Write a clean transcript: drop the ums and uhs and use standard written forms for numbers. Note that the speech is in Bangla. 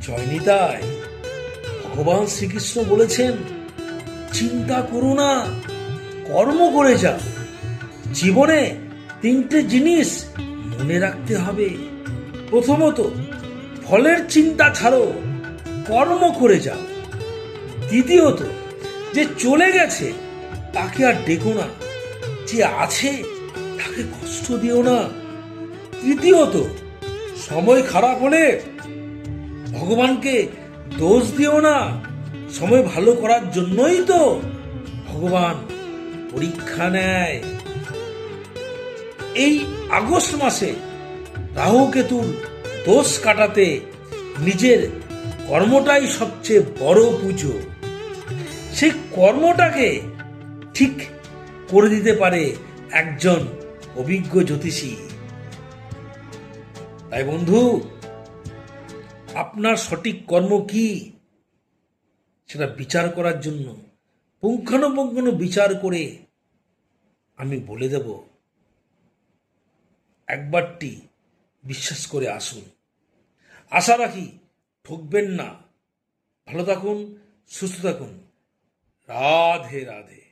জয়নিতাই, ভগবান শ্রীকৃষ্ণ বলেছেন, চিন্তা করো না, কর্ম করে যাও। জীবনে তিনটে জিনিস মনে রাখতে হবে। প্রথমত, ফলের চিন্তা ছাড়ো, কর্ম করে যাও। দ্বিতীয়ত, যে চলে গেছে তাকে আর ডেকো না, যে আছে তাকে কষ্ট দিও না। তৃতীয়ত, সময় খারাপ হলে ভগবানকে দোষ দিও না। সময় ভালো করার জন্যই তো ভগবান পরীক্ষা নেয়। এই আগস্ট মাসে রাহু কেতুর দোষ কাটাতে নিজের কর্মটাই সবচেয়ে বড় পুজো। সেই কর্মটাকে ঠিক করে দিতে পারে একজন অভিজ্ঞ জ্যোতিষী। তাই বন্ধু, আপনার সঠিক কর্ম কি সেটা বিচার করার জন্য পুঙ্খানুপুঙ্খ বিচার করে আমি বলে দেব। একবারটি বিশ্বাস করে আসুন। আশা রাখি ঠকবেন না। ভালো থাকুন, সুস্থ থাকুন। রাধে রাধে।